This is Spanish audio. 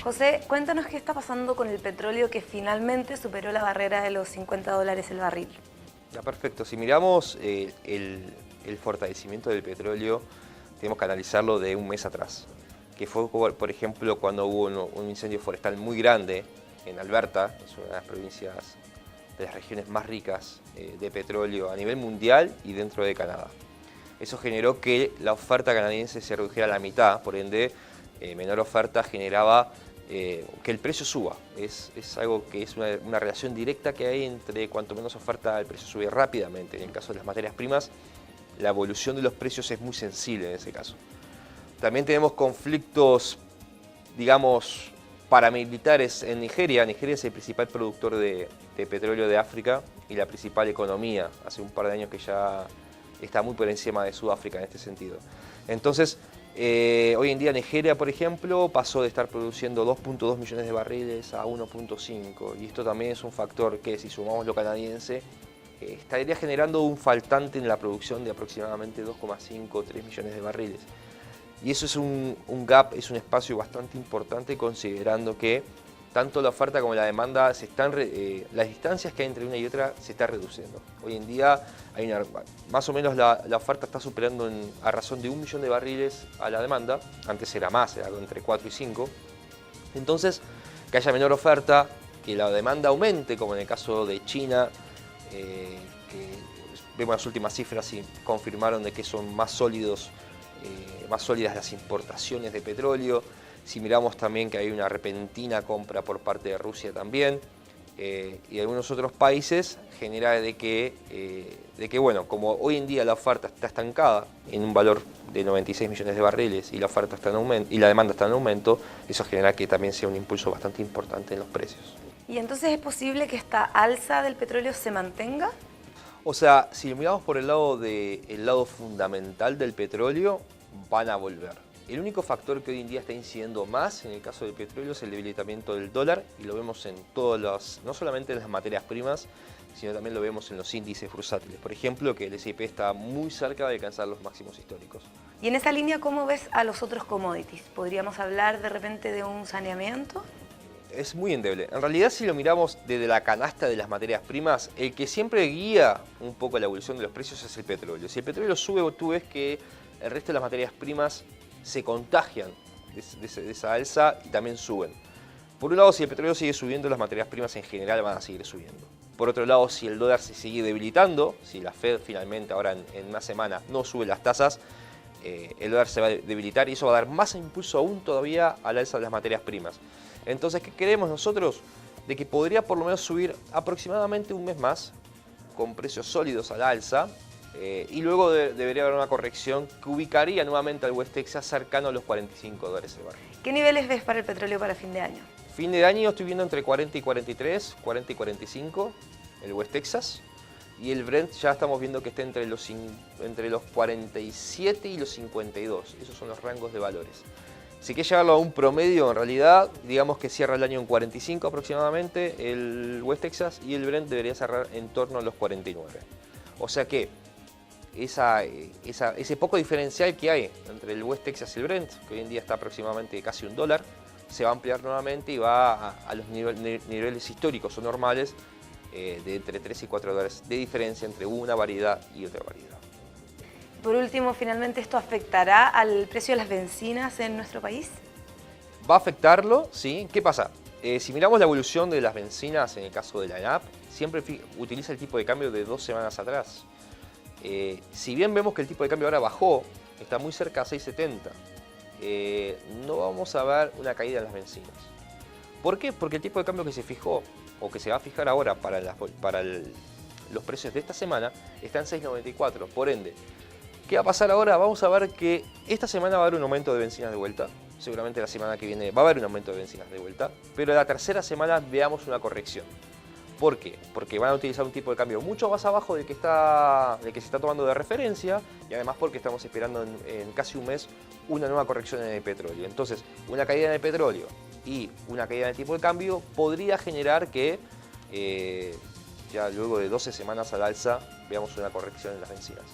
José, cuéntanos qué está pasando con el petróleo que finalmente superó la barrera de los $50 el barril. Ya, perfecto. Si miramos el fortalecimiento del petróleo, tenemos que analizarlo de un mes atrás, que fue, por ejemplo, cuando hubo un incendio forestal muy grande en Alberta, es una de las provincias, de las regiones más ricas de petróleo a nivel mundial y dentro de Canadá. Eso generó que la oferta canadiense se redujera a la mitad, por ende, menor oferta generaba que el precio suba. Es algo que es una relación directa que hay entre cuanto menos oferta el precio sube rápidamente. En el caso de las materias primas, la evolución de los precios es muy sensible en ese caso. También tenemos conflictos, digamos, paramilitares en Nigeria. Nigeria es el principal productor de petróleo de África y la principal economía. Hace un par de años que ya está muy por encima de Sudáfrica en este sentido. Entonces, hoy en día Nigeria, por ejemplo, pasó de estar produciendo 2.2 millones de barriles a 1.5. Y esto también es un factor que, si sumamos lo canadiense, estaría generando un faltante en la producción de aproximadamente 2,5 o 3 millones de barriles. Y eso es un gap, es un espacio bastante importante considerando que tanto la oferta como la demanda, las distancias que hay entre una y otra se está reduciendo. Hoy en día hay más o menos la oferta está superando a razón de 1 millón de barriles a la demanda. Antes era más, era entre 4 y 5. Entonces, que haya menor oferta, que la demanda aumente, como en el caso de China, que vemos las últimas cifras y confirmaron de que son más sólidas las importaciones de petróleo. Si miramos también que hay una repentina compra por parte de Rusia también y algunos otros países, genera de que bueno, como hoy en día la oferta está estancada en un valor de 96 millones de barriles y la oferta está en aumento y la demanda está en aumento, eso genera que también sea un impulso bastante importante en los precios. ¿Y entonces es posible que esta alza del petróleo se mantenga? O sea, si lo miramos por el lado fundamental del petróleo, van a volver. El único factor que hoy en día está incidiendo más en el caso del petróleo es el debilitamiento del dólar y lo vemos en no solamente en las materias primas, sino también lo vemos en los índices bursátiles. Por ejemplo, que el S&P está muy cerca de alcanzar los máximos históricos. Y en esa línea, ¿cómo ves a los otros commodities? ¿Podríamos hablar de repente de un saneamiento? Es muy endeble. En realidad, si lo miramos desde la canasta de las materias primas, el que siempre guía un poco la evolución de los precios es el petróleo. Si el petróleo sube, tú ves que el resto de las materias primas se contagian de esa alza y también suben. Por un lado, si el petróleo sigue subiendo, las materias primas en general van a seguir subiendo. Por otro lado, si el dólar se sigue debilitando, si la Fed finalmente ahora en una semana no sube las tasas, el dólar se va a debilitar y eso va a dar más impulso aún todavía al alza de las materias primas. Entonces, ¿qué creemos nosotros? De que podría por lo menos subir aproximadamente un mes más con precios sólidos al alza y luego debería haber una corrección que ubicaría nuevamente al West Texas cercano a los $45 el barril. ¿Qué niveles ves para el petróleo para fin de año? Fin de año estoy viendo entre 40 y 43, 40 y 45 el West Texas y el Brent ya estamos viendo que está entre los 47 y los 52. Esos son los rangos de valores. Si quieres llevarlo a un promedio, en realidad, digamos que cierra el año en 45 aproximadamente el West Texas y el Brent debería cerrar en torno a los 49. O sea que ese poco diferencial que hay entre el West Texas y el Brent, que hoy en día está aproximadamente casi $1, se va a ampliar nuevamente y va a los niveles históricos o normales de entre 3 y 4 dólares de diferencia entre una variedad y otra variedad. Por último, finalmente, ¿esto afectará al precio de las bencinas en nuestro país? Va a afectarlo, sí. ¿Qué pasa? Si miramos la evolución de las bencinas en el caso de la ENAP, siempre utiliza el tipo de cambio de 2 semanas atrás. Si bien vemos que el tipo de cambio ahora bajó, está muy cerca a 6.70, no vamos a ver una caída en las bencinas. ¿Por qué? Porque el tipo de cambio que se fijó, o que se va a fijar ahora para los precios de esta semana, está en 6.94. Por ende, ¿qué va a pasar ahora? Vamos a ver que esta semana va a haber un aumento de bencinas de vuelta. Seguramente la semana que viene va a haber un aumento de bencinas de vuelta. Pero la tercera semana veamos una corrección. ¿Por qué? Porque van a utilizar un tipo de cambio mucho más abajo del que se está tomando de referencia. Y además porque estamos esperando en casi un mes una nueva corrección en el petróleo. Entonces, una caída en el petróleo y una caída en el tipo de cambio podría generar que ya luego de 12 semanas al alza veamos una corrección en las vencidas.